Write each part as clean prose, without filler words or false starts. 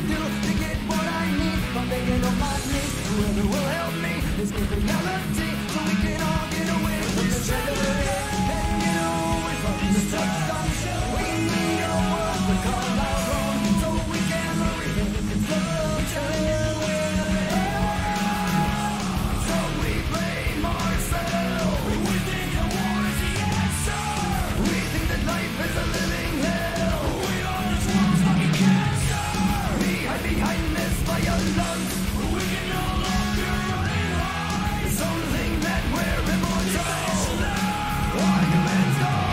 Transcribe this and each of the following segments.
do to get what I need. I'm begging on my knees, whoever will help me escape reality, so we can all get away from the tragedy and get away from the touchdown. We need a world to call our own, so we can rethink construction. So we blame ourselves. We think the war is the answer. We think that life is a living hell. We are this world's fucking cancer. We hide behind this violence. We can no longer run and hide. Some think that we're immortal. Arguments die.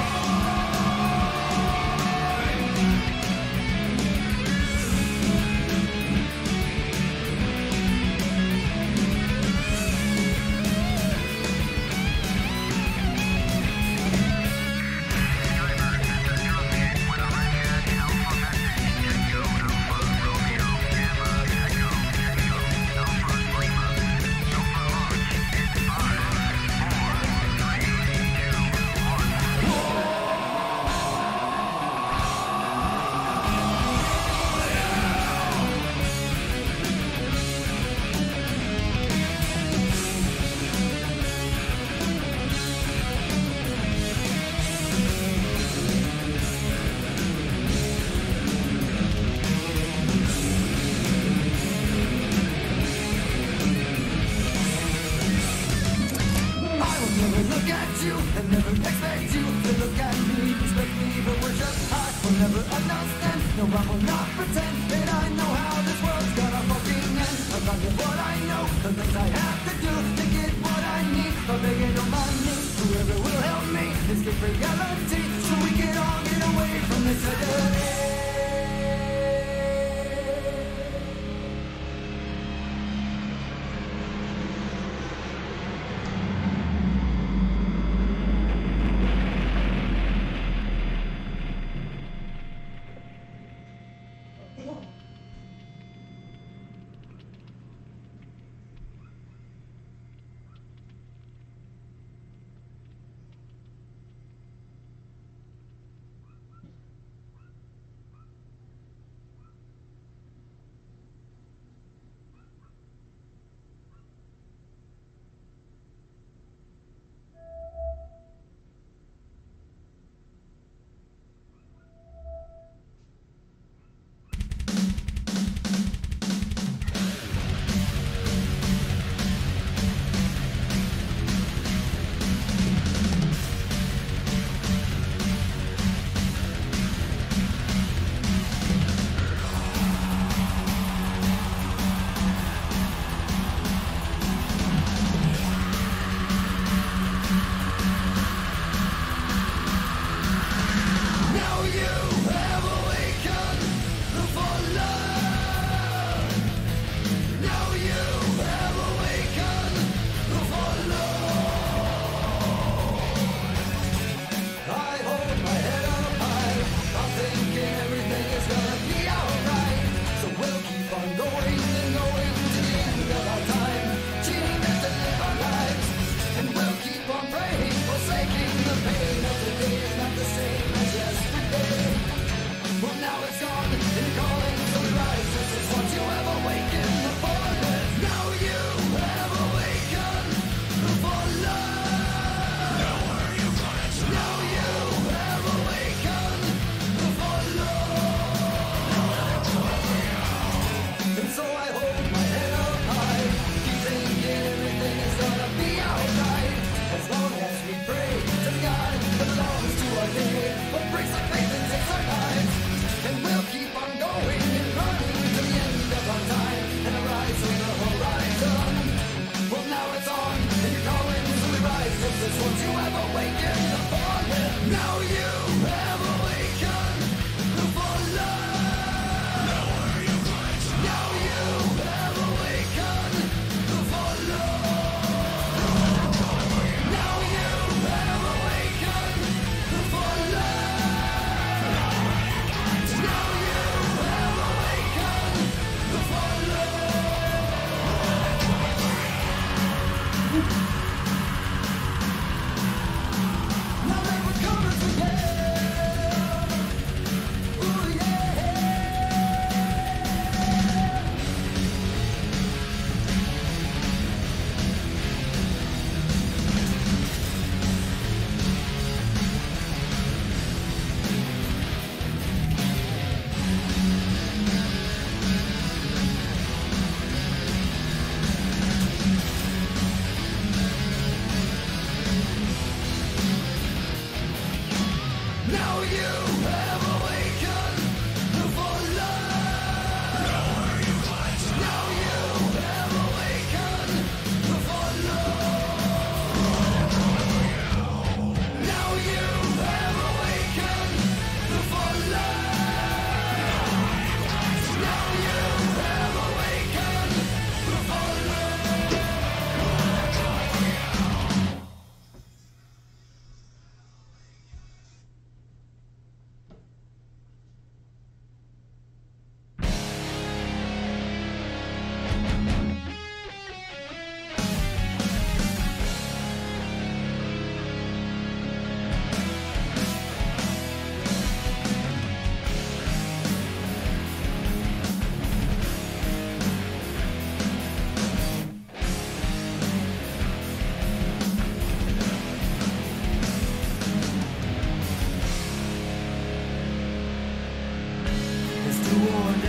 And never expect you to look at me, respect me, but worship I will never understand. No, I will not pretend that I know how this world's gonna fucking end. I'm talking what I know, the things I have to do to get what I need. I'm begging on my knees, whoever will help me escape reality, so we can all get away from this tragedy.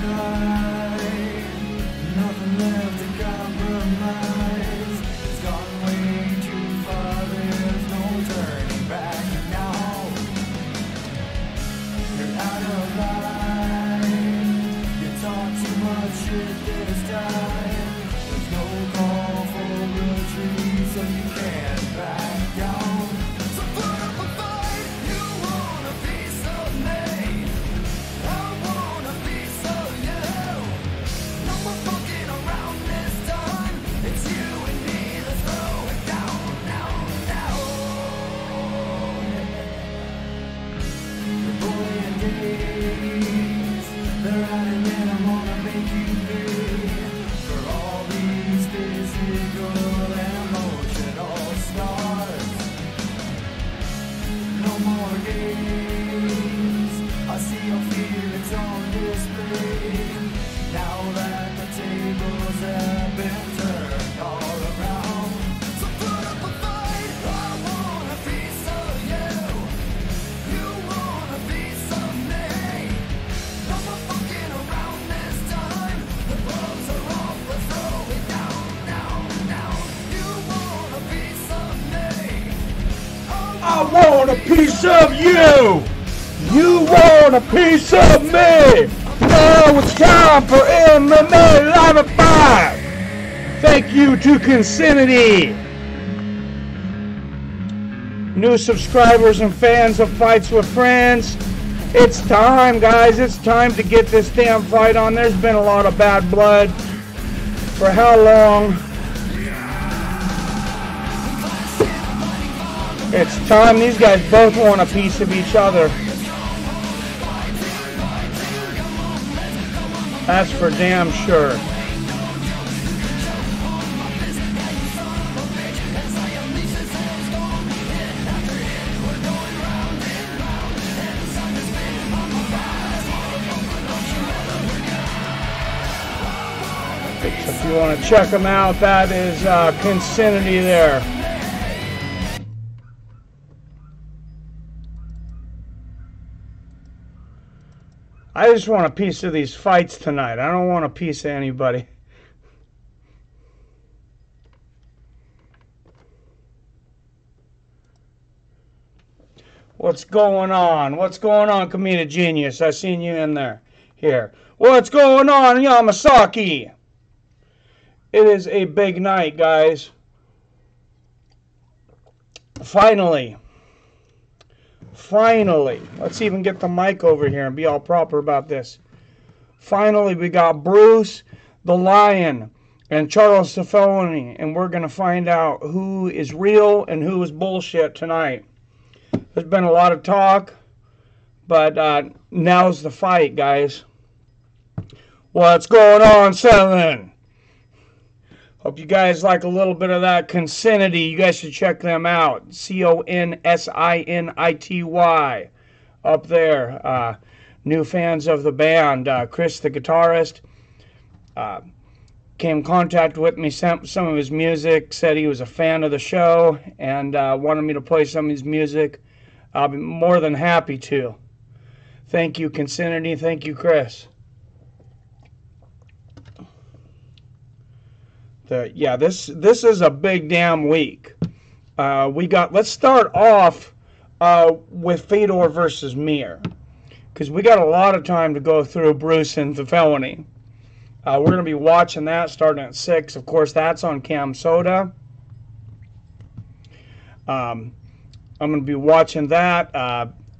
sky, nothing left to compromise. It's gone way too far, there's no turning back now. You're out of line, you talk too much shit this time. There's no call for retreat, so you can't back down. So put up a fight, you want a piece of me, I want a piece of you. No more fucking around this time, it's you and me, let's throw it down, down, down. You're bullying days, they're adding in, I'm gonna make you pay for all these physical and emotional scars. No more games, I see your feelings on display. Now that the tables have been turned all around. So put up a fight, I want a piece of you, you want a piece of me. No more fucking around this time, the gloves are off, let's throw it down, down, down. You want a piece of me, I want a piece of you. You want a piece of me. Now it's time for MMA Live at 5. Thank you to Consinity. New subscribers and fans of Fights with Friends. It's time, guys. It's time to get this damn fight on. There's been a lot of bad blood. For how long? It's time. These guys both want a piece of each other. That's for damn sure. If you want to check them out, that is Consinity there. I just want a piece of these fights tonight. I don't want a piece of anybody. What's going on? What's going on, Comedic Genius? I seen you in there. Here. What's going on, Yamasaki? It is a big night, guys. Finally. Finally, let's even get the mic over here and be all proper about this. Finally, we got Bruce the Lion and Charles Bennett, and we're going to find out who is real and who is bullshit tonight. There's been a lot of talk, but now's the fight, guys. What's going on, Seven? Hope you guys like a little bit of that Consinity. You guys should check them out. Consinity up there. New fans of the band. Chris, the guitarist, came in contact with me, sent some of his music, said he was a fan of the show, and wanted me to play some of his music. I'll be more than happy to. Thank you, Consinity. Thank you, Chris. Yeah, this is a big damn week. Let's start off with Fedor versus Mir, because we got a lot of time to go through Bruce and the felony. We're going to be watching that starting at 6. Of course, that's on Cam Soda. I'm going to be watching that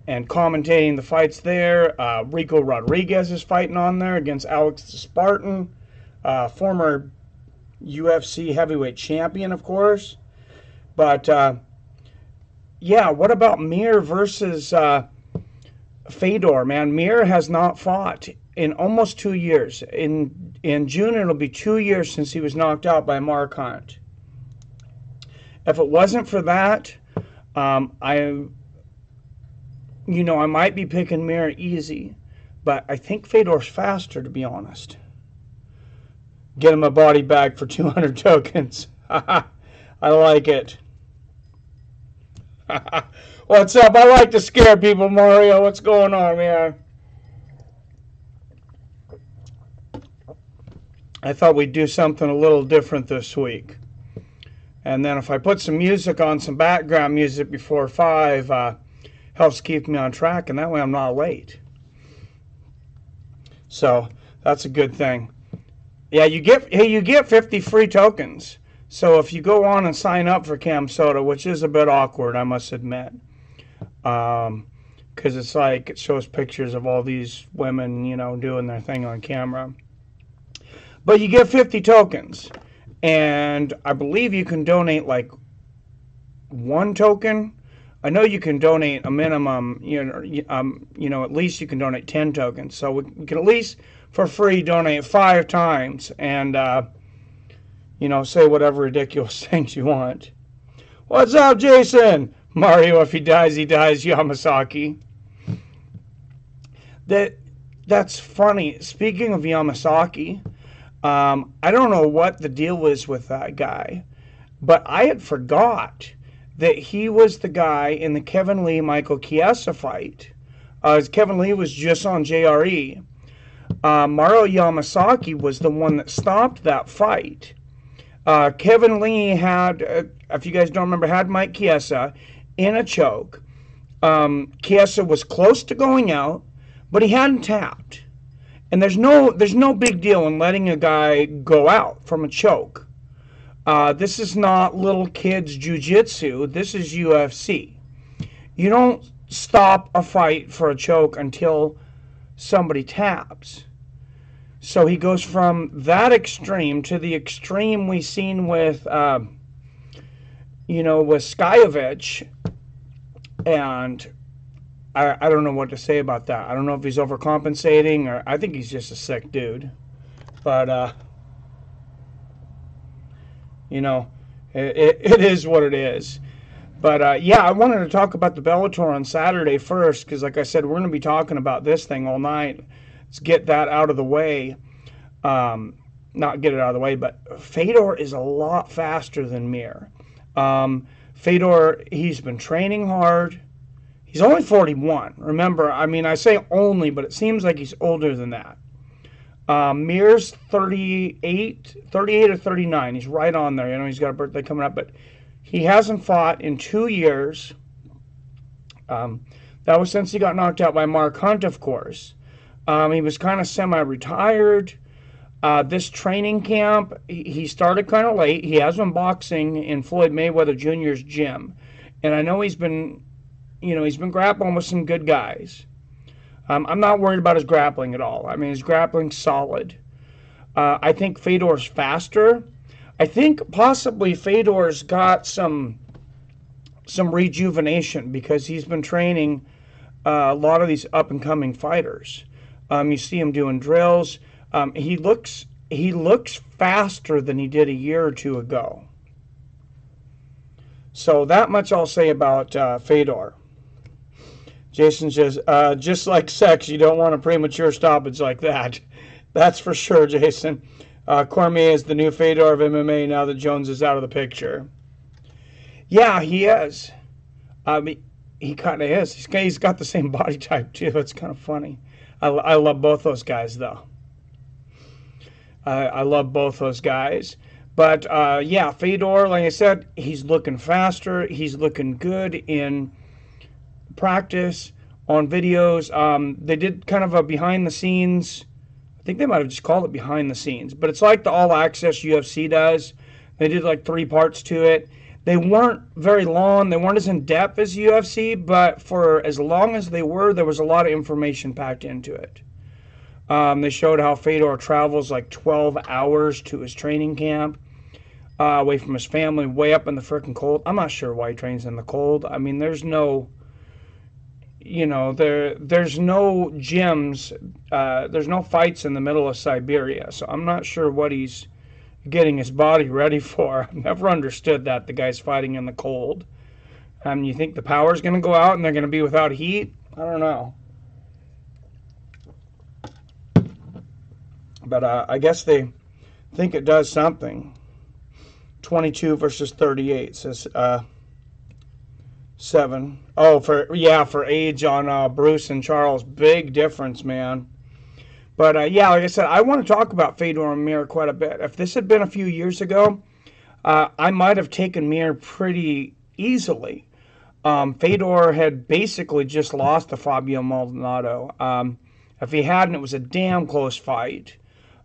and commentating the fights there. Rico Rodriguez is fighting on there against Alex the Spartan, former UFC heavyweight champion, of course. But yeah, what about Mir versus Fedor, man? Mir has not fought in almost 2 years. In June, it'll be 2 years since he was knocked out by Mark Hunt. If it wasn't for that, I might be picking Mir easy, but I think Fedor's faster, to be honest. Get him a body bag for 200 tokens. I like it. What's up? I like to scare people, Mario. What's going on, man? I thought we'd do something a little different this week. And then if I put some music on, some background music before 5, helps keep me on track, and that way I'm not late. So that's a good thing. Yeah, you get 50 free tokens. So if you go on and sign up for Cam Soda, which is a bit awkward, I must admit, because it's like it shows pictures of all these women, you know, doing their thing on camera. But you get 50 tokens. And I believe you can donate like 1 token. I know you can donate a minimum, you know, at least you can donate 10 tokens. So we can at least for free donate 5 times and, you know, say whatever ridiculous things you want. What's up, Jason? Mario, if he dies, Yamasaki. That's funny. Speaking of Yamasaki, I don't know what the deal is with that guy, but I had forgot that he was the guy in the Kevin Lee-Michael Chiesa fight. Kevin Lee was just on JRE. Mario Yamasaki was the one that stopped that fight. Kevin Lee had, if you guys don't remember, had Mike Chiesa in a choke. Chiesa was close to going out, but he hadn't tapped. And there's no big deal in letting a guy go out from a choke. This is not little kids jiu-jitsu. This is UFC. You don't stop a fight for a choke until somebody taps. So he goes from that extreme to the extreme we've seen with, you know, with Skyovic. And I don't know what to say about that. I don't know if he's overcompensating, or I think he's just a sick dude. But, you know, it is what it is. But, yeah, I wanted to talk about the Bellator on Saturday first, because, like I said, we're going to be talking about this thing all night. Let's get that out of the way. Not get it out of the way, but Fedor is a lot faster than Mir. Fedor, he's been training hard. He's only 41. Remember, I mean, I say only, but it seems like he's older than that. Mir's 38 or 39. He's right on there. You know, he's got a birthday coming up, but he hasn't fought in 2 years. That was since he got knocked out by Mark Hunt, of course. He was kind of semi-retired. This training camp, he started kind of late. He has been boxing in Floyd Mayweather Jr.'s gym. And I know he's been, you know, he's been grappling with some good guys. I'm not worried about his grappling at all. I mean, his grappling's solid. I think Fedor's faster. I think possibly Fedor's got some rejuvenation because he's been training a lot of these up-and-coming fighters. You see him doing drills. He looks faster than he did a year or two ago. So that much I'll say about Fedor. Jason says, just like sex, you don't want a premature stoppage like that. That's for sure, Jason. Cormier is the new Fedor of MMA now that Jones is out of the picture. Yeah, he is. He kind of is. He's got the same body type, too. It's kind of funny. I love both those guys, though. I love both those guys. But, yeah, Fedor, like I said, he's looking faster. He's looking good in practice, on videos. They did kind of a behind-the-scenes. I think they might have just called it behind-the-scenes. But it's like the all-access UFC does. They did like 3 parts to it. They weren't very long. They weren't as in-depth as UFC, but for as long as they were, there was a lot of information packed into it. They showed how Fedor travels like 12 hours to his training camp, away from his family, way up in the frickin' cold. I'm not sure why he trains in the cold. I mean, there's no, you know, there's no gyms, there's no fights in the middle of Siberia, so I'm not sure what he's getting his body ready for. I've never understood that, the guy's fighting in the cold. You think the power's going to go out and they're going to be without heat? I don't know. But I guess they think it does something. 22 versus 38 says 7. Oh, for age on Bruce and Charles. Big difference, man. But yeah, like I said, I want to talk about Fedor and Mir quite a bit. If this had been a few years ago, I might have taken Mir pretty easily. Fedor had basically just lost to Fabio Maldonado. If he hadn't, it was a damn close fight.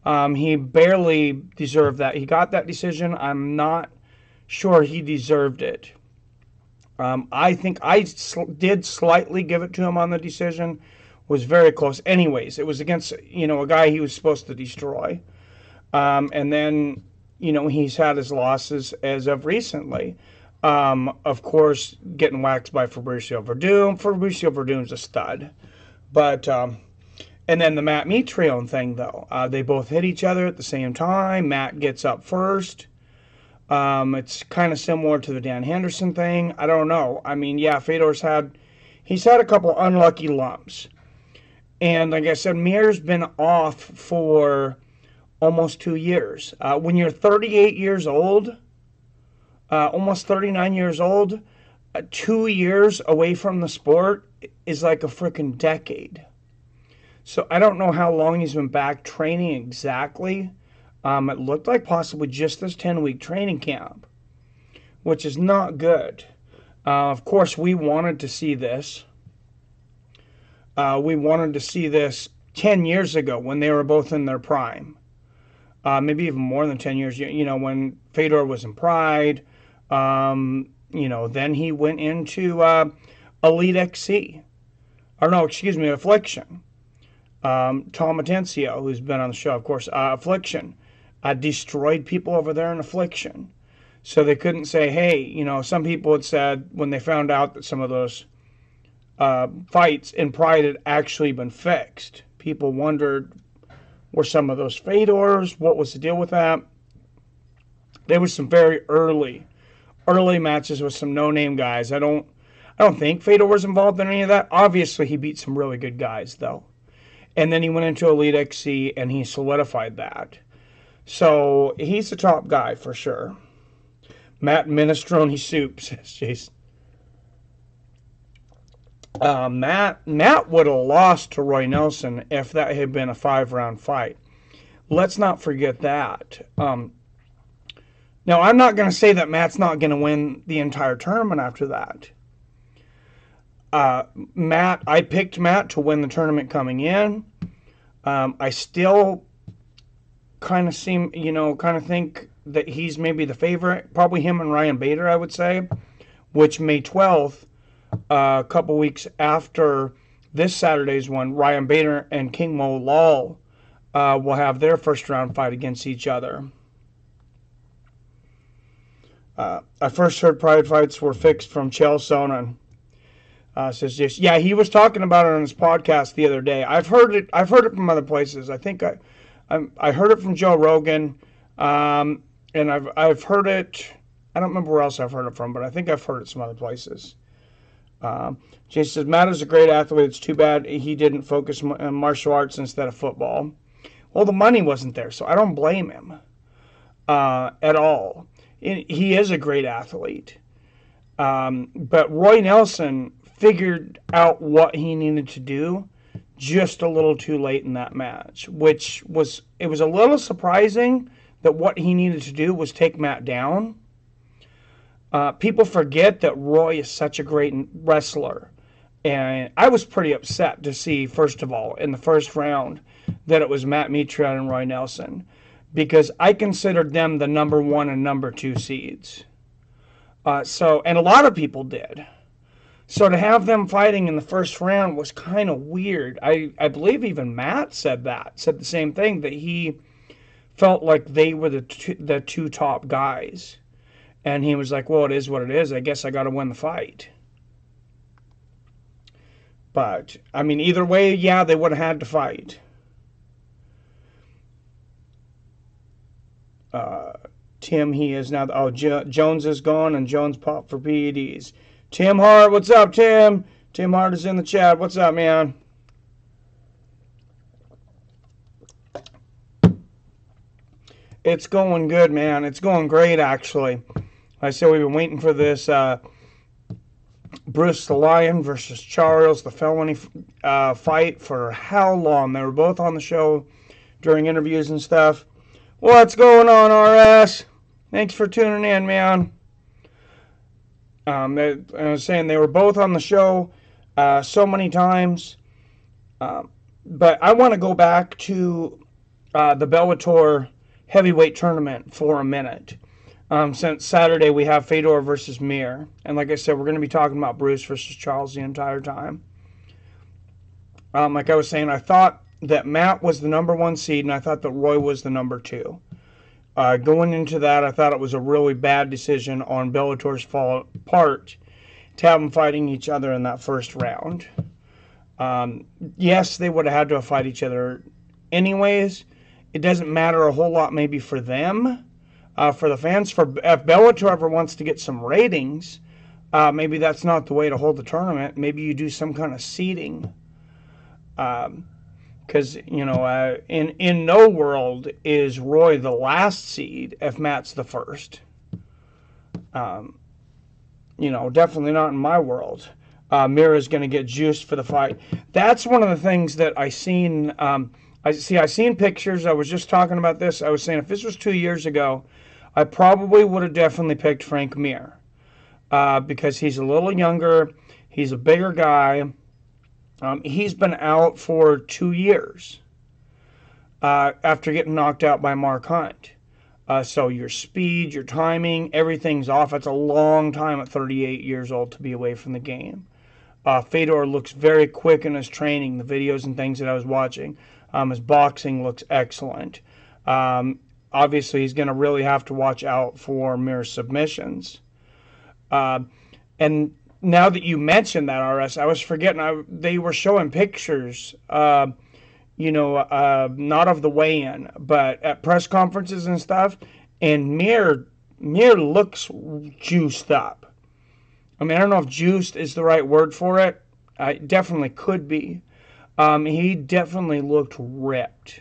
He barely deserved that. He got that decision. I'm not sure he deserved it. I think I did slightly give it to him on the decision. Was very close. Anyways, it was against, a guy he was supposed to destroy. And then, he's had his losses as of recently. Of course, getting waxed by Fabricio Verdun. Fabricio Verdun's a stud. But, and then the Matt Mitrione thing, though. They both hit each other at the same time. Matt gets up first. It's kind of similar to the Dan Henderson thing. I don't know. I mean, yeah, he's had a couple unlucky lumps. And like I said, Mir's been off for almost 2 years. When you're 38 years old, almost 39 years old, 2 years away from the sport is like a freaking decade. So I don't know how long he's been back training exactly. It looked like possibly just this 10-week training camp, which is not good. Of course, we wanted to see this. We wanted to see this 10 years ago when they were both in their prime. Maybe even more than 10 years, when Fedor was in Pride. Then he went into Elite XC. Or no, excuse me, Affliction. Tom Atencio, who's been on the show, of course, Affliction. Destroyed people over there in Affliction. So they couldn't say, hey, some people had said when they found out that some of those fights in Pride had actually been fixed. People wondered, were some of those Fedors? What was the deal with that? There was some very early matches with some no-name guys. I don't think Fedor was involved in any of that. Obviously, he beat some really good guys, though. And then he went into Elite XC, and he solidified that. So, he's the top guy, for sure. Matt Minestrone Soup, says Jason. Matt would have lost to Roy Nelson if that had been a 5-round fight. Let's not forget that. Now, I'm not going to say that Matt's not going to win the entire tournament after that. I picked Matt to win the tournament coming in. I still kind of think that he's maybe the favorite. Probably him and Ryan Bader, I would say. Which May 12th, a couple weeks after this Saturday's one, Ryan Bader and King Mo Lal will have their first round fight against each other. I first heard Pride fights were fixed from Chael Sonnen. Says just yeah, he was talking about it on his podcast the other day. I've heard it from other places. I think I heard it from Joe Rogan, and I've heard it. I don't remember where else I've heard it from, but I think I've heard it some other places. Jason says Matt is a great athlete. It's too bad he didn't focus on martial arts instead of football. Well, the money wasn't there, so I don't blame him at all. He is a great athlete. But Roy Nelson figured out what he needed to do just a little too late in that match, which was a little surprising that what he needed to do was take Matt down. People forget that Roy is such a great wrestler. And I was pretty upset to see, first of all, in the first round, that it was Matt Mitrione and Roy Nelson, because I considered them the number 1 and number 2 seeds. And a lot of people did. So to have them fighting in the first round was kind of weird. I believe even Matt said the same thing, that he felt like they were the two top guys. And he was like, well, it is what it is. I guess I got to win the fight. But, I mean, either way, yeah, they would have had to fight. Tim, he is now... Oh, Jones is gone, and Jones popped for PEDs. Tim Hart, what's up, Tim? Tim Hart is in the chat. What's up, man? It's going good, man. It's going great, actually. Like I said, we've been waiting for this Bruce the Lion versus Charles, the felony fight for how long? They were both on the show during interviews and stuff. What's going on, RS? Thanks for tuning in, man. I was saying they were both on the show so many times. But I want to go back to the Bellator heavyweight tournament for a minute. Since Saturday we have Fedor versus Mir. And like I said, we're going to be talking about Bruce versus Charles the entire time. Like I was saying, I thought that Matt was the number 1 seed, and I thought that Roy was the number 2. Going into that, I thought it was a really bad decision on Bellator's part to have them fighting each other in that first round. Yes, they would have had to fight each other anyways. It doesn't matter a whole lot maybe for them. For the fans, if Bellator ever wants to get some ratings, maybe that's not the way to hold the tournament. Maybe you do some kind of seeding. Because, in no world is Roy the last seed if Matt's the first. Definitely not in my world. Mira's going to get juiced for the fight. That's one of the things that I seen. I seen pictures. I was just talking about this. I was saying if this was 2 years ago, I probably would have definitely picked Frank Mir. Because he's a little younger. He's a bigger guy. He's been out for 2 years after getting knocked out by Mark Hunt. So your speed, your timing, everything's off. It's a long time at 38 years old to be away from the game. Fedor looks very quick in his training, the videos and things that I was watching. His boxing looks excellent. Obviously, he's going to really have to watch out for Mir's submissions. And now that you mentioned that, RS, I was forgetting. They were showing pictures, not of the weigh-in, but at press conferences and stuff. And Mir looks juiced up. I mean, I don't know if juiced is the right word for it. It definitely could be. He definitely looked ripped.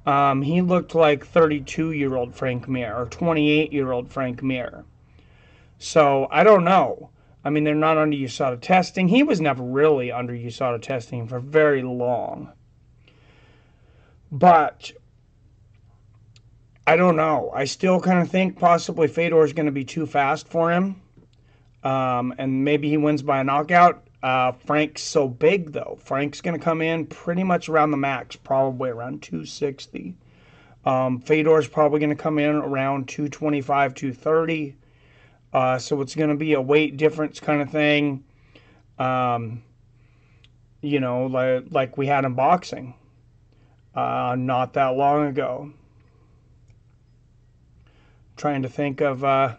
He looked like 32-year-old Frank Mir or 28-year-old Frank Mir. So, I don't know. I mean, they're not under USADA testing. He was never really under USADA testing for very long. But, I don't know. I still kind of think possibly Fedor is going to be too fast for him. And maybe he wins by a knockout. Frank's so big, though. Frank's going to come in pretty much around the max, probably around 260. Fedor's probably going to come in around 225, 230. So it's going to be a weight difference kind of thing, like we had in boxing not that long ago. Trying to think of the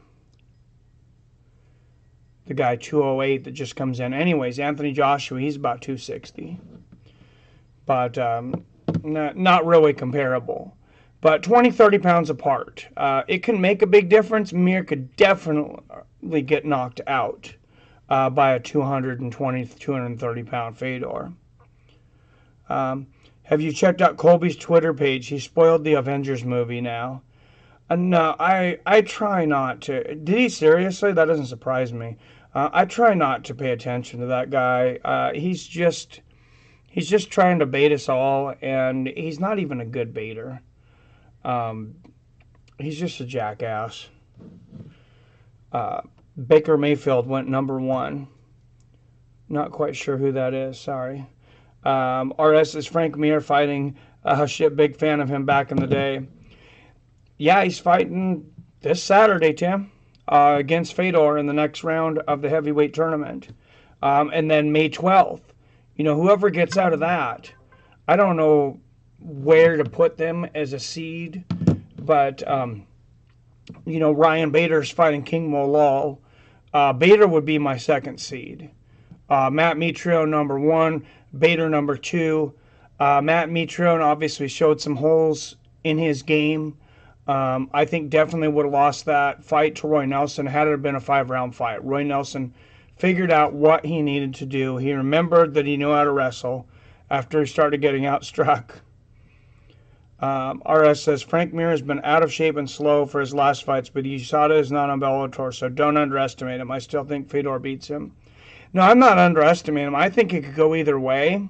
guy 208 that just comes in. Anyways, Anthony Joshua, he's about 260. But not really comparable. But 20, 30 pounds apart. It can make a big difference. Mir could definitely get knocked out by a 220, 230 pound Fedor. Have you checked out Colby's Twitter page? He spoiled the Avengers movie now. No, I try not to. Did he seriously? That doesn't surprise me. I try not to pay attention to that guy. He's just trying to bait us all, and he's not even a good baiter. He's just a jackass. Baker Mayfield went number 1. Not quite sure who that is. Sorry. RS is Frank Mir fighting. Big fan of him back in the day. Yeah, he's fighting this Saturday, Tim, against Fedor in the next round of the heavyweight tournament. And then May 12th. Whoever gets out of that, I don't know where to put them as a seed, but Ryan Bader's fighting King Molal. Bader would be my second seed. Matt Mitrione number 1, Bader number 2. Matt Mitrione obviously showed some holes in his game. I think definitely would have lost that fight to Roy Nelson had it been a 5-round fight. Roy Nelson figured out what he needed to do. He remembered that he knew how to wrestle after he started getting outstruck. RS says, Frank Mir has been out of shape and slow for his last fights, but USADA is not on Bellator, so don't underestimate him. I still think Fedor beats him. No, I'm not underestimating him. I think it could go either way.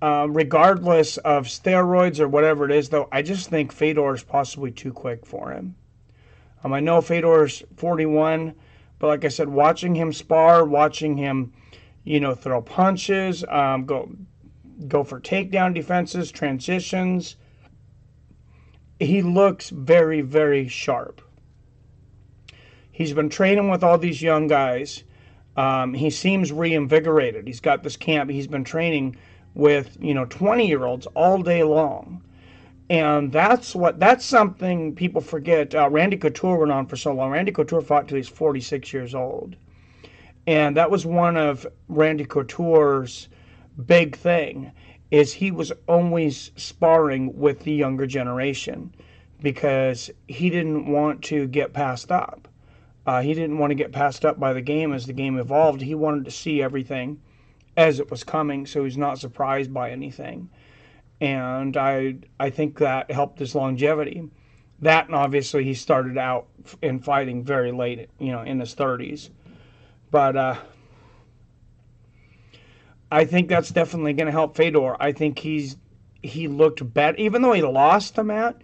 Regardless of steroids or whatever it is, though, I just think Fedor is possibly too quick for him. I know Fedor's 41, but like I said, watching him spar, watching him, throw punches, go for takedown defenses, transitions, he looks very, very sharp. He's been training with all these young guys. He seems reinvigorated. He's got this camp. He's been training with 20-year-olds all day long, and that's something people forget. Randy Couture went on for so long. Randy Couture fought till he's 46 years old, and that was one of Randy Couture's big thing, is he was always sparring with the younger generation because he didn't want to get passed up. He didn't want to get passed up by the game as the game evolved. He wanted to see everything as it was coming, so he's not surprised by anything. And I think that helped his longevity. That, and obviously he started out in fighting very late, in his 30s. But I think that's definitely going to help Fedor. I think he looked better, even though he lost to Matt.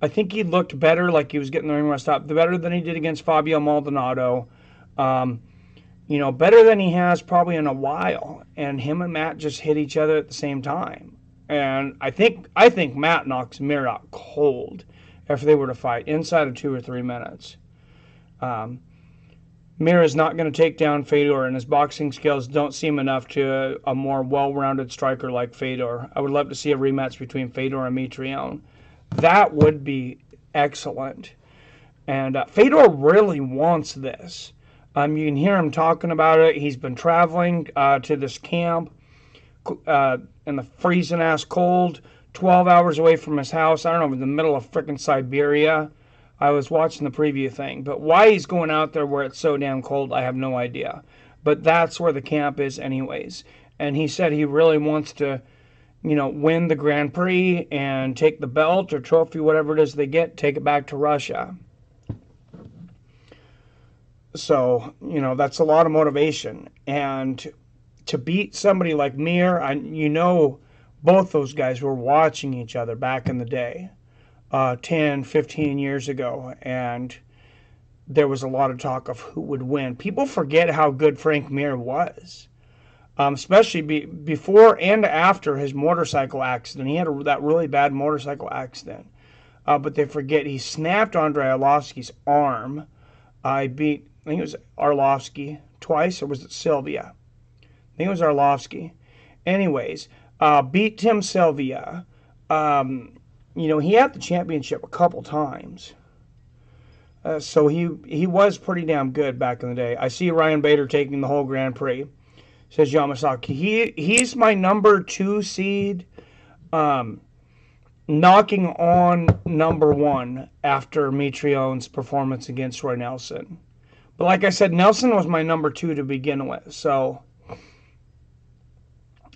I think he looked better, like he was getting the ring rust up, better than he did against Fabio Maldonado. Better than he has probably in a while. And him and Matt just hit each other at the same time. And I think Matt knocks Mir out cold if they were to fight inside of 2 or 3 minutes. Mir is not going to take down Fedor, and his boxing skills don't seem enough to a more well-rounded striker like Fedor. I would love to see a rematch between Fedor and Mitrione. That would be excellent. And Fedor really wants this. You can hear him talking about it. He's been traveling to this camp in the freezing-ass cold, 12 hours away from his house. I don't know, in the middle of frickin' Siberia. I was watching the preview thing. But why he's going out there where it's so damn cold, I have no idea. But that's where the camp is anyways. And he said he really wants to, win the Grand Prix and take the belt or trophy, whatever it is they get, take it back to Russia. So, that's a lot of motivation. And to beat somebody like Mir, both those guys were watching each other back in the day, 10, 15 years ago. And there was a lot of talk of who would win. People forget how good Frank Mir was, especially before and after his motorcycle accident. He had that really bad motorcycle accident. But they forget he snapped Andrei Arlovsky's arm. I think it was Arlovsky twice, or was it Sylvia? I think it was Arlovsky. Anyways, beat Tim Sylvia. He had the championship a couple times. So he was pretty damn good back in the day. I see Ryan Bader taking the whole Grand Prix, says Yamasaki. He's my number 2 seed, knocking on number 1 after Mitrione's performance against Roy Nelson. But like I said, Nelson was my number 2 to begin with, so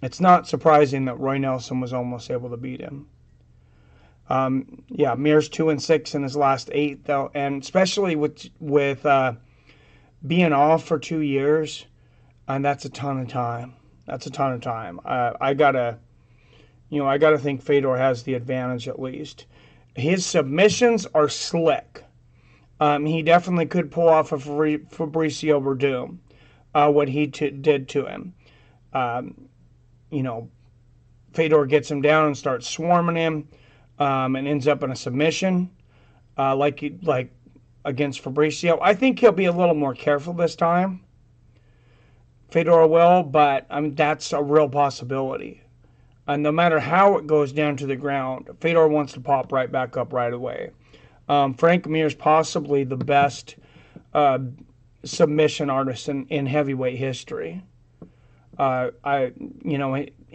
it's not surprising that Roy Nelson was almost able to beat him. Mir's 2-6 in his last 8, though, and especially with being off for 2 years, and that's a ton of time. I gotta think Fedor has the advantage at least. His submissions are slick. He definitely could pull off a Fabricio Verdum, what he did to him. Fedor gets him down and starts swarming him, and ends up in a submission, like against Fabricio. I think he'll be a little more careful this time. Fedor will, but that's a real possibility. And no matter how it goes down to the ground, Fedor wants to pop right back up right away. Frank Mir is possibly the best submission artist in heavyweight history.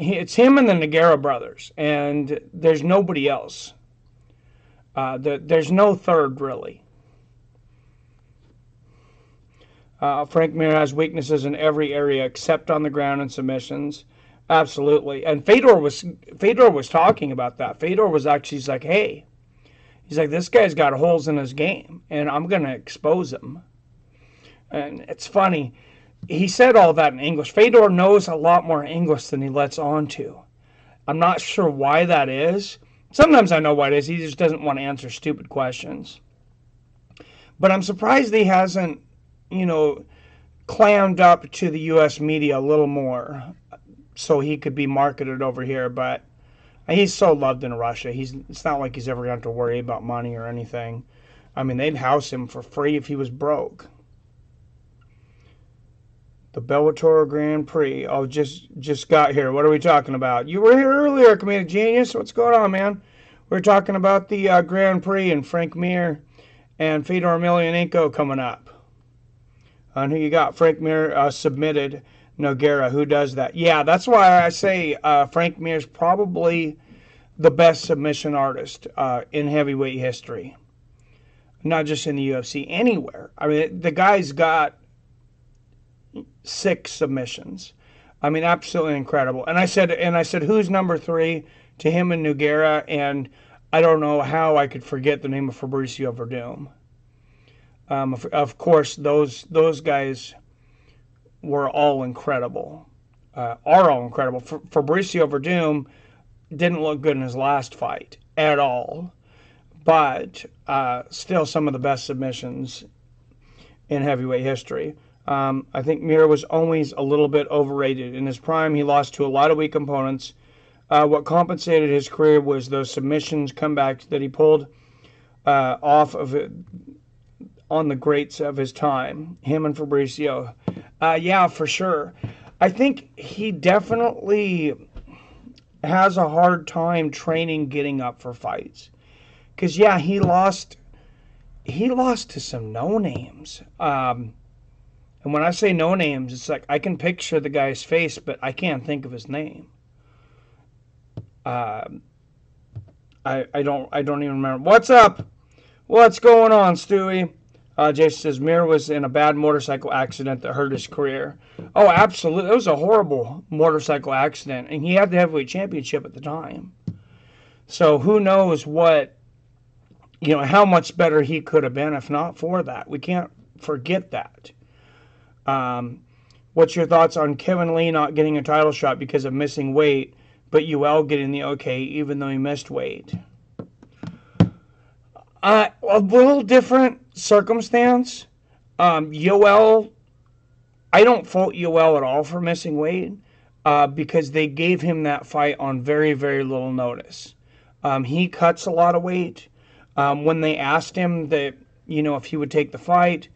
It's him and the Nogueira brothers, and there's nobody else. There's no third, really. Frank Mir has weaknesses in every area except on the ground and submissions. Absolutely. And Fedor was talking about that. Fedor was actually, he's like, this guy's got holes in his game, and I'm going to expose him. And it's funny. he said all that in English. Fedor knows a lot more English than he lets on to. I'm not sure why that is. Sometimes I know why it is. He just doesn't want to answer stupid questions. But I'm surprised he hasn't, clammed up to the U.S. media a little more so he could be marketed over here. But he's so loved in Russia. It's not like he's ever going to have to worry about money or anything. I mean, they'd house him for free if he was broke. The Bellator Grand Prix. Oh, just got here. What are we talking about? You were here earlier, Comedic Genius. What's going on, man? We're talking about the Grand Prix and Frank Mir and Fedor Emelianenko coming up. And who you got? Frank Mir submitted Nogueira. Who does that? Yeah, that's why I say Frank Mir's probably the best submission artist in heavyweight history. Not just in the UFC, anywhere. I mean, the guy's got 6 submissions. I mean, absolutely incredible. And I said, who's number 3 to him and Nogueira? And I don't know how I could forget the name of Fabricio Verdum. Of course, those guys were all incredible. Are all incredible. Fabricio Verdum didn't look good in his last fight at all. But still some of the best submissions in heavyweight history. I think Mir was always a little bit overrated. In his prime, he lost to a lot of weak opponents. What compensated his career was those submissions, comebacks that he pulled off of it on the greats of his time, him and Fabricio. Yeah, for sure. I think he definitely has a hard time training getting up for fights. Because, yeah, he lost to some no-names. And when I say no-names, it's like I can picture the guy's face, but I can't think of his name. I don't even remember. What's up? What's going on, Stewie? Jason says, Mir was in a bad motorcycle accident that hurt his career. Oh, absolutely. It was a horrible motorcycle accident, and he had the heavyweight championship at the time. So who knows how much better he could have been if not for that. We can't forget that. What's your thoughts on Kevin Lee not getting a title shot because of missing weight, but UL getting the okay even though he missed weight? A little different circumstance. Yoel, I don't fault Yoel at all for missing weight because they gave him that fight on very, very little notice. He cuts a lot of weight. When they asked him that, if he would take the fight,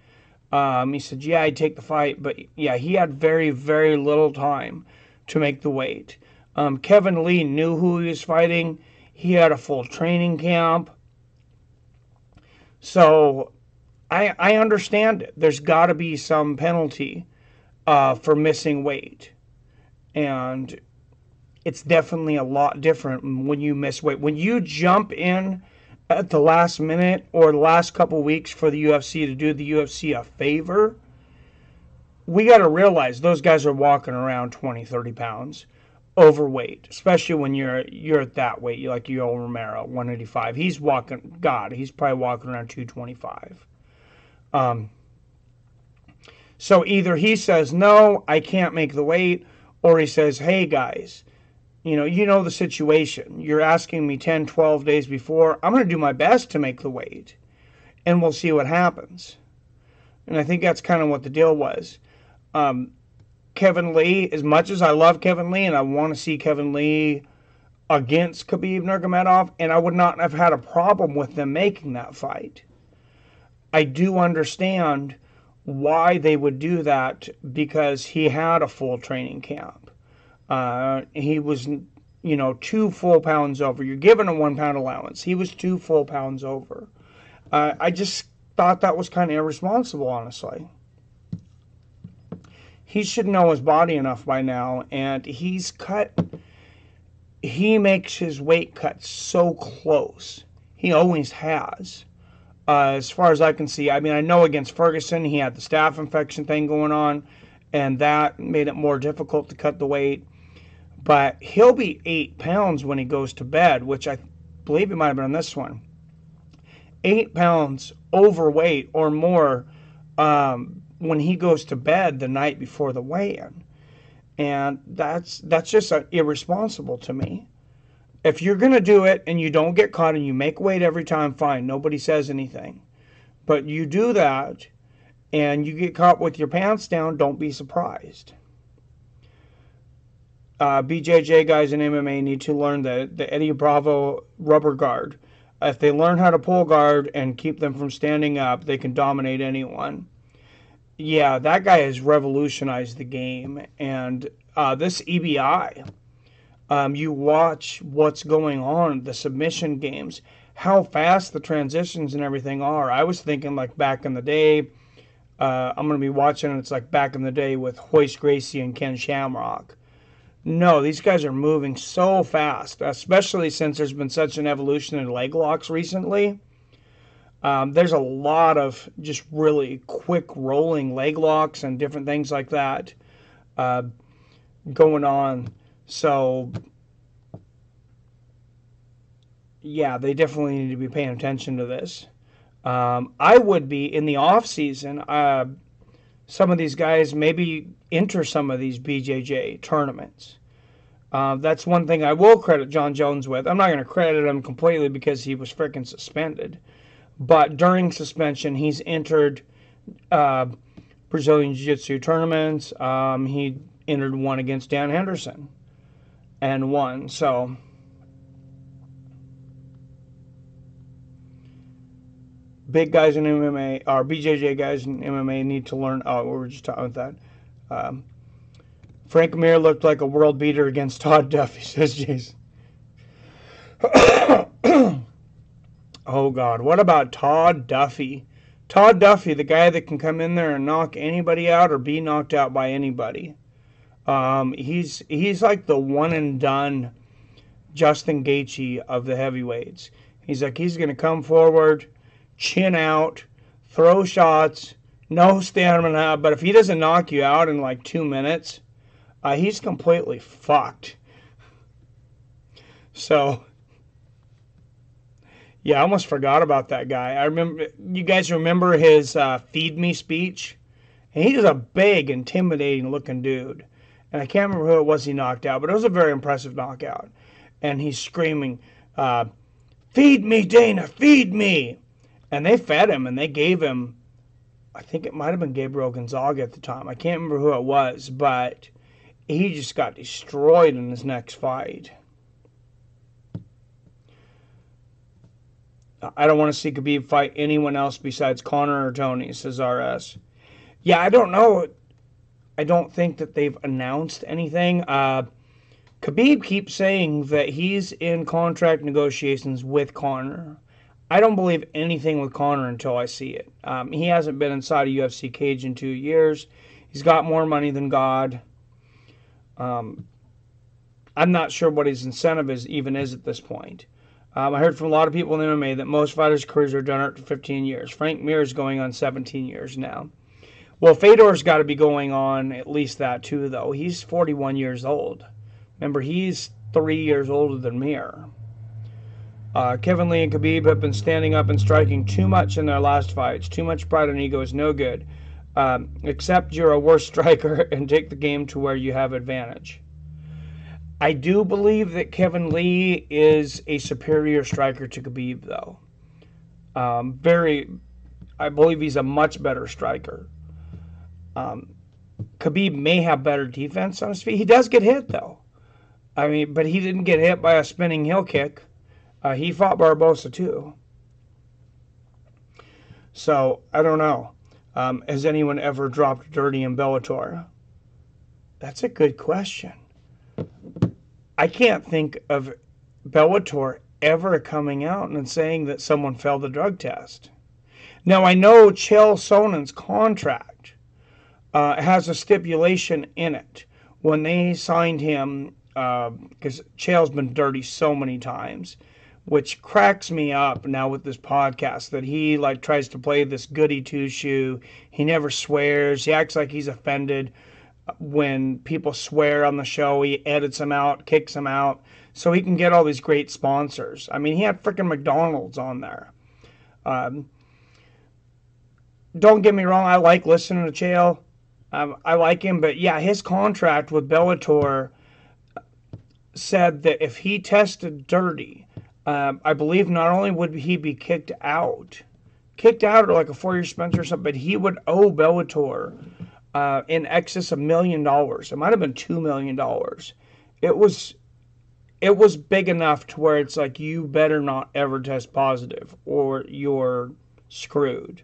he said, yeah, I'd take the fight. But, yeah, he had very, very little time to make the weight. Kevin Lee knew who he was fighting. He had a full training camp. So I understand it. There's got to be some penalty for missing weight. And it's definitely a lot different when you miss weight. When you jump in at the last minute or the last couple weeks for the UFC to do the UFC a favor, we got to realize those guys are walking around 20, 30 pounds overweight, especially when you're at that weight. You're like Yoel Romero, 185. He's probably walking around 225. So either he says, no, I can't make the weight, or he says, hey, guys, you know the situation. You're asking me 10, 12 days before. I'm going to do my best to make the weight, and we'll see what happens. And I think that's kind of what the deal was. Kevin Lee, as much as I love Kevin Lee, and I want to see Kevin Lee against Khabib Nurmagomedov, and I would not have had a problem with them making that fight. I do understand why they would do that, because he had a full training camp. He was, 2 full pounds over. You're given a 1 pound allowance. He was 2 full pounds over. I just thought that was kind of irresponsible, honestly. He should know his body enough by now, and he makes his weight cuts so close. He always has. As far as I can see, I mean, I know against Ferguson, he had the staph infection thing going on, and that made it more difficult to cut the weight. But he'll be 8 pounds when he goes to bed, which I believe it might have been on this one. 8 pounds overweight or more when he goes to bed the night before the weigh-in. And that's just irresponsible to me. If you're going to do it and you don't get caught and you make weight every time, fine. Nobody says anything. But you do that and you get caught with your pants down, don't be surprised. BJJ guys in MMA need to learn the Eddie Bravo rubber guard. If they learn how to pull guard and keep them from standing up, they can dominate anyone. Yeah, that guy has revolutionized the game. And this EBI, you watch what's going on, the submission games, how fast the transitions and everything are. I was thinking like back in the day, I'm going to be watching, it's like back in the day with Hoist Gracie and Ken Shamrock. No, these guys are moving so fast, especially since there's been such an evolution in leg locks recently. There's a lot of just really quick rolling leg locks and different things like that going on. So, yeah, they definitely need to be paying attention to this. I would be in the off season. Some of these guys maybe enter some of these BJJ tournaments. That's one thing I will credit John Jones with. I'm not going to credit him completely because he was freaking suspended. But during suspension, he's entered Brazilian Jiu-Jitsu tournaments. He entered one against Dan Henderson and won. So big guys in MMA, or BJJ guys in MMA need to learn. Oh, we were just talking about that. Frank Mir looked like a world beater against Todd Duffy, says Jason. Oh, God. What about Todd Duffy? Todd Duffy, the guy that can come in there and knock anybody out or be knocked out by anybody. He's like the one-and-done Justin Gaethje of the heavyweights. He's going to come forward, chin out, throw shots, no stamina. But if he doesn't knock you out in like 2 minutes, he's completely fucked. So, yeah, I almost forgot about that guy. I remember, you guys remember his feed me speech? And he was a big, intimidating looking dude. And I can't remember who it was he knocked out, but it was a very impressive knockout. And he's screaming, feed me, Dana, feed me. And they fed him, and they gave him, I think it might have been Gabriel Gonzaga at the time. I can't remember who it was, but he just got destroyed in his next fight. I don't want to see Khabib fight anyone else besides Conor or Tony, says RS. Yeah, I don't know. I don't think that they've announced anything. Khabib keeps saying that he's in contract negotiations with Conor. I don't believe anything with Conor until I see it. He hasn't been inside a UFC cage in 2 years. He's got more money than God. I'm not sure what his incentive even is at this point. I heard from a lot of people in MMA that most fighters' careers are done after 15 years. Frank Mir is going on 17 years now. Well, Fedor's got to be going on at least that too, though. He's 41 years old. Remember, he's 3 years older than Mir. Kevin Lee and Khabib have been standing up and striking too much in their last fights. Too much pride and ego is no good. Accept you're a worse striker and take the game to where you have advantage. I do believe that Kevin Lee is a superior striker to Khabib, though. I believe he's a much better striker. Khabib may have better defense on his feet. He does get hit, though. I mean, but he didn't get hit by a spinning heel kick. He fought Barbosa, too. So, I don't know. Has anyone ever dropped dirty in Bellator? That's a good question. I can't think of Bellator ever coming out and saying that someone failed the drug test. Now, I know Chael Sonnen's contract has a stipulation in it. When they signed him, because Chael's been dirty so many times, which cracks me up now with this podcast, that he like tries to play this goody two-shoe. He never swears. He acts like he's offended when people swear on the show. He edits them out, kicks them out, so he can get all these great sponsors. I mean, he had freaking McDonald's on there. don't get me wrong, I like listening to Chael. I like him, but yeah, his contract with Bellator said that if he tested dirty, I believe not only would he be kicked out or like a 4-year suspension or something, but he would owe Bellator in excess of $1 million. It might have been $2 million. It was big enough to where it's like, you better not ever test positive or you're screwed.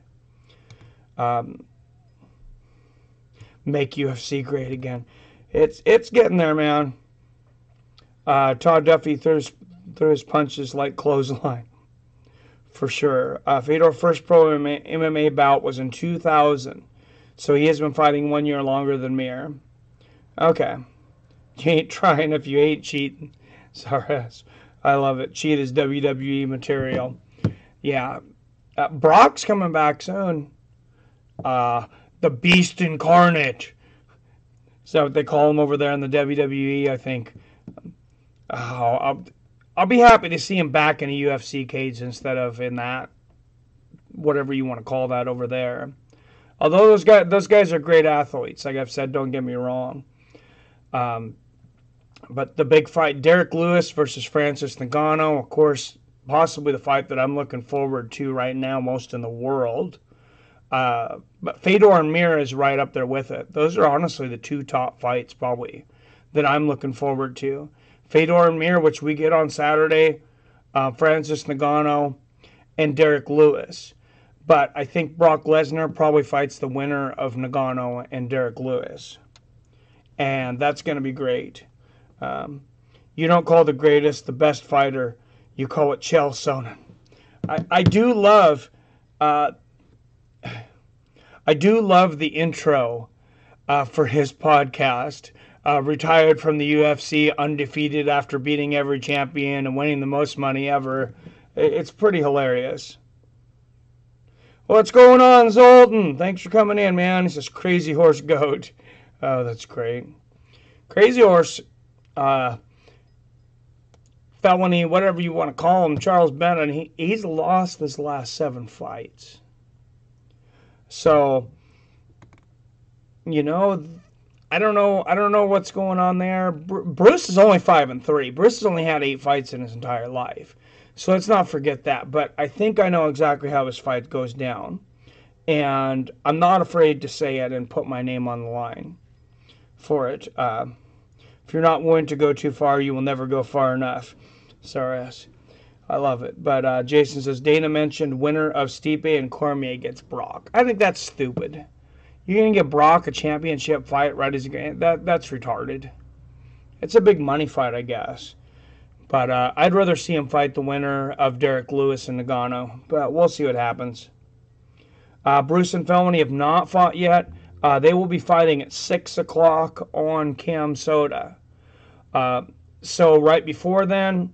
Make UFC great again. It's getting there, man. Todd Duffy threw his punches like clothesline. For sure. Fedor's first pro MMA bout was in 2000. So he has been fighting 1 year longer than Mir. Okay. You ain't trying if you ain't cheating. Sorry. I love it. Cheat is WWE material. Yeah. Brock's coming back soon. The Beast Incarnate. Is that what they call him over there in the WWE, I think? I'll be happy to see him back in a UFC cage instead of in that, whatever you want to call that over there. Although those guys are great athletes, like I've said, don't get me wrong. But the big fight, Derek Lewis versus Francis Ngannou, of course, possibly the fight that I'm looking forward to right now most in the world. But Fedor and Mir is right up there with it. Those are honestly the two top fights probably that I'm looking forward to. Fedor and Mir, which we get on Saturday, Francis Ngannou, and Derek Lewis. But I think Brock Lesnar probably fights the winner of Ngannou and Derek Lewis. And that's going to be great. You don't call the greatest the best fighter. You call it Chael Sonnen. I do love the intro for his podcast. Retired from the UFC, undefeated after beating every champion and winning the most money ever. It's pretty hilarious. What's going on, Zoltan? Thanks for coming in, man. He says Crazy Horse Goat. Oh, that's great. Crazy Horse, felony, whatever you want to call him, Charles Bennett, he's lost his last 7 fights. So, you know, I don't know what's going on there. Bruce is only 5-3. Bruce has only had 8 fights in his entire life. So let's not forget that. But I think I know exactly how his fight goes down. And I'm not afraid to say it and put my name on the line for it. If you're not willing to go too far, you will never go far enough. Sorry, I love it. But Jason says, Dana mentioned winner of Stipe and Cormier gets Brock. I think that's stupid. You're going to get Brock a championship fight right as that's retarded. It's a big money fight, I guess. But I'd rather see him fight the winner of Derek Lewis and Ngannou. But we'll see what happens. Bruce and Felony have not fought yet. They will be fighting at 6 o'clock on Cam Soda. So right before then,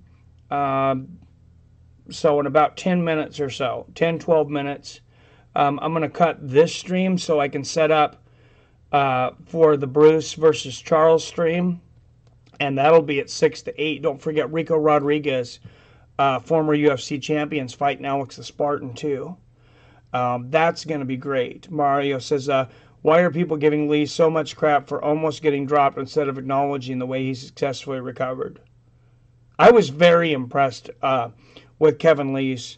so in about 10 minutes or so, 10, 12 minutes, I'm going to cut this stream so I can set up for the Bruce versus Charles stream. And that'll be at 6 to 8. Don't forget Rico Rodriguez, former UFC champions, fighting Alex the Spartan too. That's going to be great. Mario says, why are people giving Lee so much crap for almost getting dropped instead of acknowledging the way he successfully recovered? I was very impressed with Kevin Lee's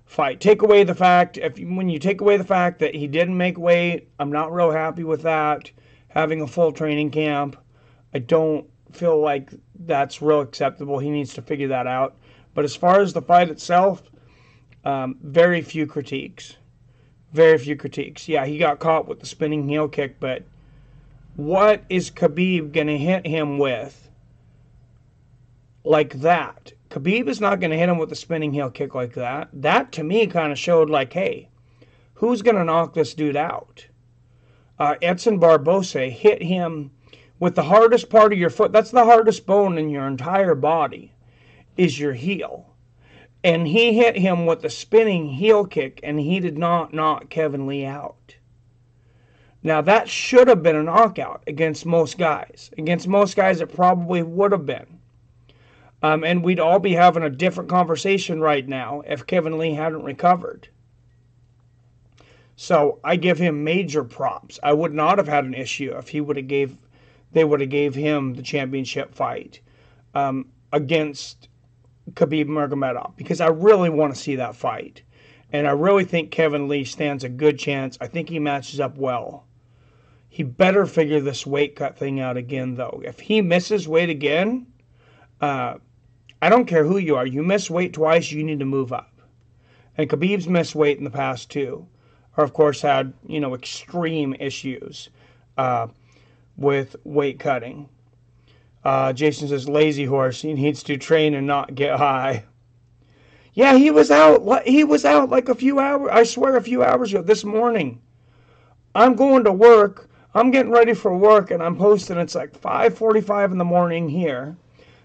fight. Take away the fact, when you take away the fact that he didn't make weight, I'm not real happy with that. Having a full training camp, I don't feel like that's real acceptable. He needs to figure that out. But as far as the fight itself, very few critiques. Very few critiques. Yeah, he got caught with the spinning heel kick, but what is Khabib going to hit him with like that? Khabib is not going to hit him with a spinning heel kick like that. That, to me, kind of showed like, hey, who's going to knock this dude out? Edson Barbosa hit him with the hardest part of your foot. That's the hardest bone in your entire body, is your heel. And he hit him with a spinning heel kick, and he did not knock Kevin Lee out. Now, that should have been a knockout against most guys. Against most guys, it probably would have been. And we'd all be having a different conversation right now if Kevin Lee hadn't recovered. So I give him major props. I would not have had an issue if they would have gave him the championship fight against Khabib Nurmagomedov, because I really want to see that fight. And I really think Kevin Lee stands a good chance. I think he matches up well. He better figure this weight cut thing out again, though. If he misses weight again, I don't care who you are. You miss weight twice, you need to move up. And Khabib's missed weight in the past, too. Or, of course, had, extreme issues with weight cutting. Jason says, lazy horse. He needs to train and not get high. Yeah, he was out. He was out like a few hours. I swear, a few hours ago. This morning, I'm going to work. I'm getting ready for work, and I'm posting. It's like 5:45 in the morning here.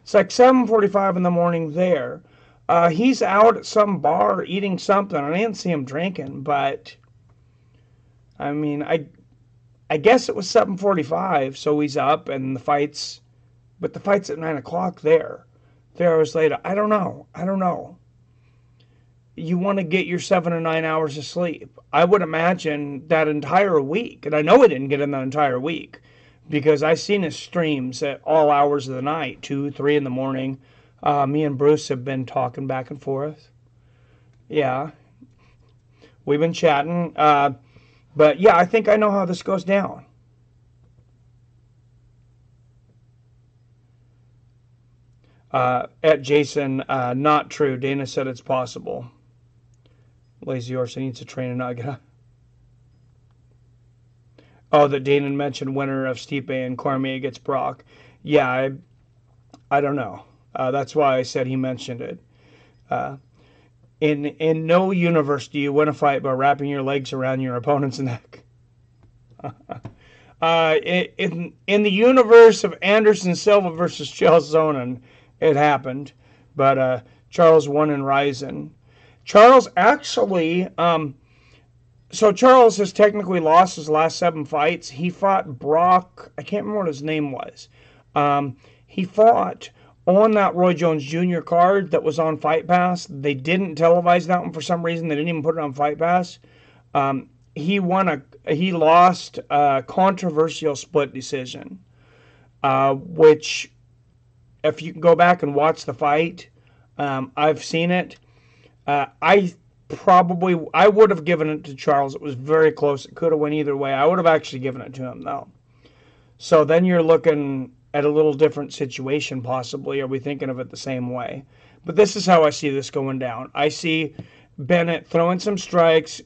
It's like 7:45 in the morning there. He's out at some bar eating something. I didn't see him drinking, but I mean, I guess it was 7:45, so he's up, and the fight's at 9 o'clock there. 3 hours later, I don't know. You want to get your 7 or 9 hours of sleep. I would imagine that entire week, and I know he didn't get in that entire week, because I've seen his streams at all hours of the night, 2, 3 in the morning. Me and Bruce have been talking back and forth. Yeah. We've been chatting. But yeah, I think I know how this goes down. At Jason, not true. Dana said it's possible. Lazy horse needs to train and not get up. Oh, that Dana mentioned winner of Stipe and Cormier gets Brock. Yeah, I don't know. That's why I said he mentioned it. In no universe do you win a fight by wrapping your legs around your opponent's neck. In the universe of Anderson Silva versus Chael Sonnen, it happened. But Charles won in Ryzen. Charles actually... So Charles has technically lost his last 7 fights. He fought Brock. I can't remember what his name was. He fought on that Roy Jones Jr. card that was on Fight Pass. They didn't televise that one for some reason. They didn't even put it on Fight Pass. He lost a controversial split decision, which, if you can go back and watch the fight, I've seen it. I would have given it to Charles. It was very close. It could have went either way. I would have actually given it to him, though. So then you're looking at a little different situation, possibly. Are we thinking of it the same way? But this is how I see this going down. I see Bennett throwing some strikes,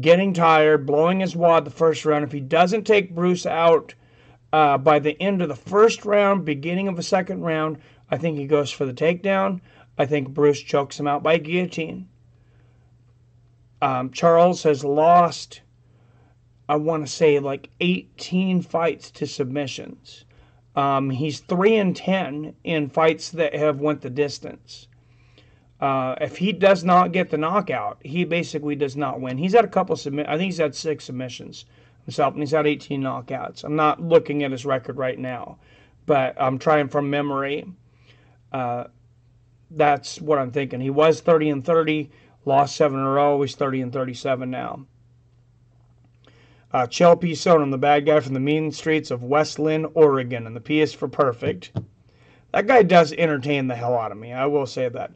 getting tired, blowing his wad the first round. If he doesn't take Bruce out by the end of the first round, beginning of the second round, I think he goes for the takedown. I think Bruce chokes him out by guillotine. Charles has lost, I want to say, like 18 fights to submissions. He's 3-10 in fights that have went the distance. If he does not get the knockout, he basically does not win. He's had a couple I think he's had 6 submissions himself, and he's had 18 knockouts. I'm not looking at his record right now, but I'm trying from memory. That's what I'm thinking. He was 30-30, lost 7 in a row. He's 30-37 now. Chael P. Sonnen, the bad guy from the mean streets of West Lynn, Oregon, and the P is for perfect. That guy does entertain the hell out of me. I will say that.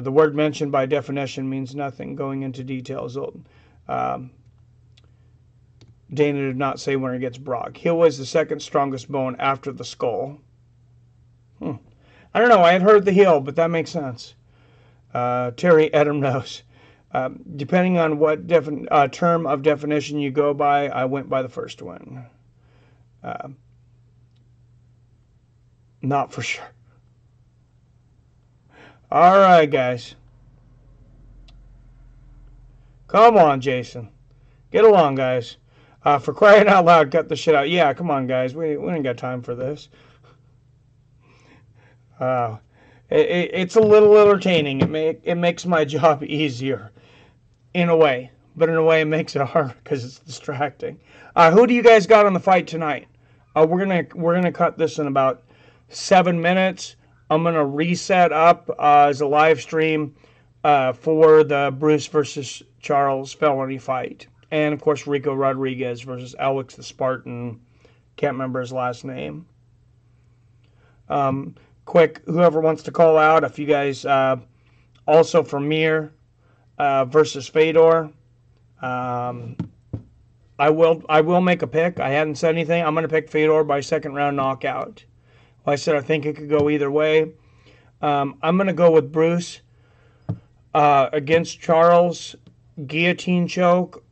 The word mentioned by definition means nothing. Going into details, Dana did not say when he gets Brock. Heel is the second strongest bone after the skull. I don't know. I had heard the heel, but that makes sense. Terry Edom knows. Depending on what term of definition you go by, I went by the first one. Not for sure. All right, guys. Come on, Jason. Get along, guys. For crying out loud, cut the shit out. Yeah, come on, guys. We ain't got time for this. It's a little entertaining. It makes my job easier, in a way. But in a way, it makes it hard because it's distracting. Who do you guys got on the fight tonight? We're gonna cut this in about 7 minutes. I'm gonna reset up as a live stream for the Bruce versus Charles felony fight. And, of course, Rico Rodriguez versus Alex the Spartan. Can't remember his last name. Quick, whoever wants to call out, if you guys, also for Mir versus Fedor. I will make a pick. I hadn't said anything. I'm going to pick Fedor by second round knockout. Like I said, I think it could go either way. I'm going to go with Bruce against Charles, guillotine choke,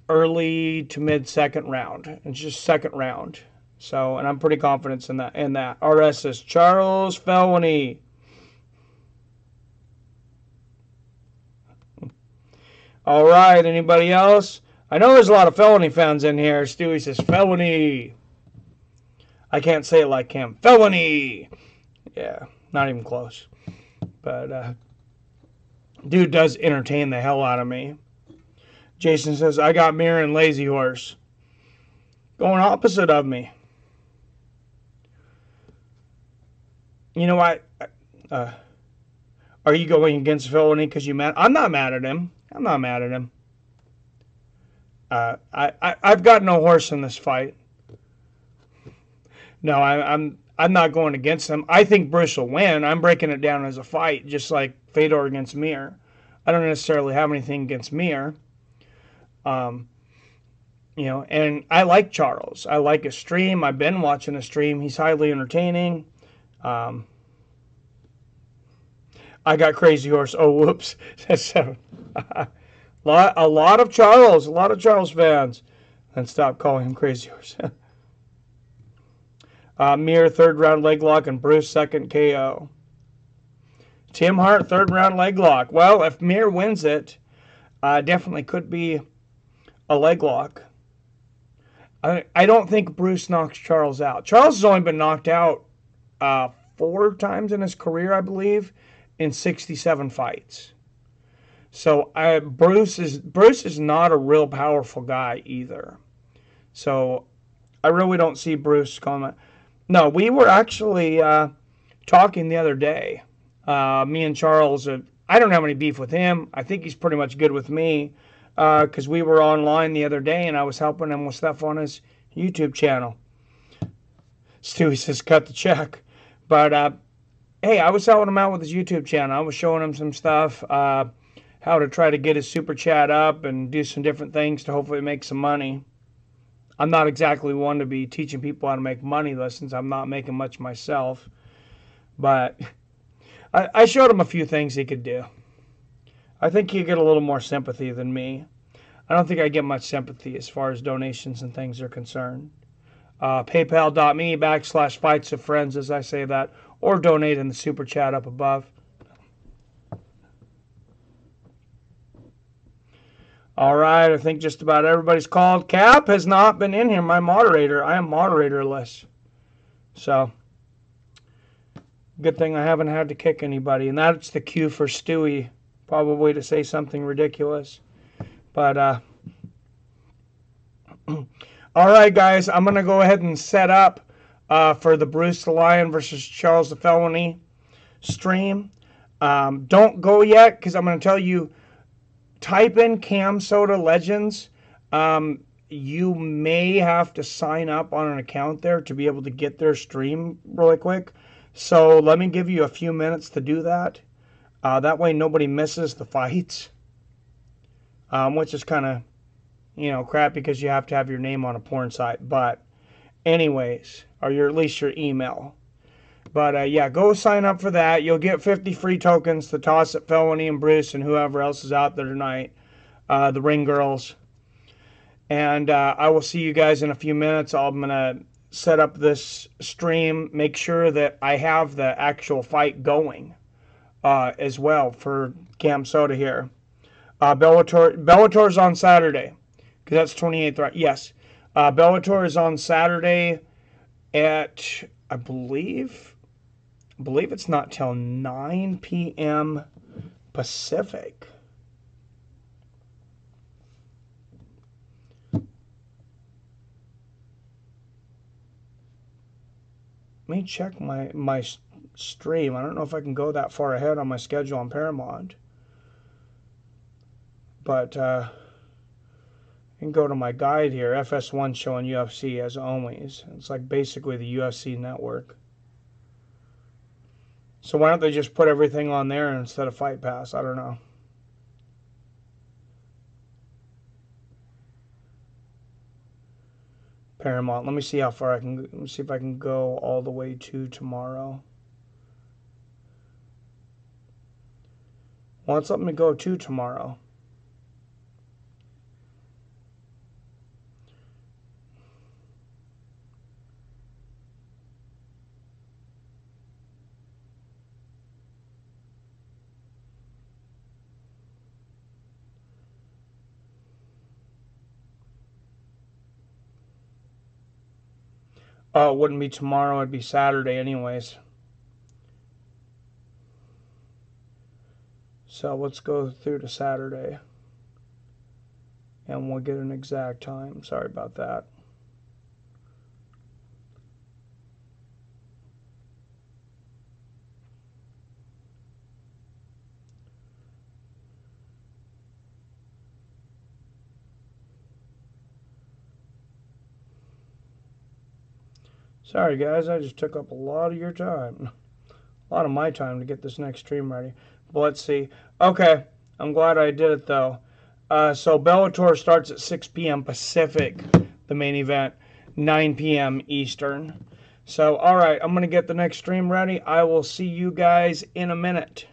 early to mid second round. It's just second round. So, and I'm pretty confident in that. RS is Charles Felony. All right, anybody else? I know there's a lot of Felony fans in here. Stewie says Felony. I can't say it like him. Felony. Yeah, not even close. But dude does entertain the hell out of me. Jason says, I got Mir and Lazy Horse. Going opposite of me. You know what? Are you going against Felony because you mad? I'm not mad at him. I'm not mad at him. I've got no horse in this fight. No, I'm not going against him. I think Bruce will win. I'm breaking it down as a fight, just like Fedor against Mir. I don't necessarily have anything against Mir. You know, and I like Charles. I like his stream. I've been watching his stream. He's highly entertaining. I got Crazy Horse. Oh, whoops. That's 7. A lot of Charles fans. And stop calling him Crazy Horse. Mir, third round leg lock, and Bruce, second KO. Tim Hart, third round leg lock. Well, if Mir wins it, definitely could be a leg lock. I don't think Bruce knocks Charles out. Charles has only been knocked out 4 times in his career, I believe, in 67 fights. So Bruce is not a real powerful guy either. So I really don't see Bruce coming. No, we were actually talking the other day. Me and Charles. I don't have any beef with him. I think he's pretty much good with me because we were online the other day and I was helping him with stuff on his YouTube channel. Stewie says cut the check. But hey, I was helping him out with his YouTube channel. I was showing him some stuff. How to try to get his super chat up and do some different things to hopefully make some money. I'm not exactly one to be teaching people how to make money though, since I'm not making much myself. But I showed him a few things he could do. I think he'd get a little more sympathy than me. I don't think I get much sympathy as far as donations and things are concerned. PayPal.me/fights of friends as I say that, or donate in the super chat up above. All right, I think just about everybody's called. Cap has not been in here, my moderator. I am moderatorless. So, good thing I haven't had to kick anybody. And that's the cue for Stewie, probably to say something ridiculous. But, all right, guys, I'm going to go ahead and set up for the Bruce the Lion versus Charles the Felony stream. Don't go yet, because I'm going to tell you, type in Cam Soda Legends. You may have to sign up on an account there to be able to get their stream really quick. So let me give you a few minutes to do that. That way nobody misses the fights. Which is kind of, crap because you have to have your name on a porn site. But anyways, or at least your email. But yeah, go sign up for that. You'll get 50 free tokens to toss at Felony and Bruce and whoever else is out there tonight. The Ring Girls. And I will see you guys in a few minutes. I'm going to set up this stream. Make sure that I have the actual fight going as well for Cam Soda here. Bellator's on Saturday. Because that's 28th, right? Yes. Bellator is on Saturday at, I believe it's not till 9 p.m. Pacific. Let me check my stream. I don't know if I can go that far ahead on my schedule on Paramount. But you can go to my guide here, FS1 showing UFC as onlys. It's like basically the UFC network. So why don't they just put everything on there instead of Fight Pass? I don't know. Paramount. Let me see how far I can. Let me see if I can go all the way to tomorrow. Well, it's letting me go to tomorrow. Oh, it wouldn't be tomorrow. It'd be Saturday anyways. So let's go through to Saturday. And we'll get an exact time. Sorry about that. Sorry guys, I just took up a lot of your time. A lot of my time to get this next stream ready. But let's see. Okay, I'm glad I did it though. So Bellator starts at 6 p.m. Pacific, the main event, 9 p.m. Eastern. So, alright, I'm going to get the next stream ready. I will see you guys in a minute.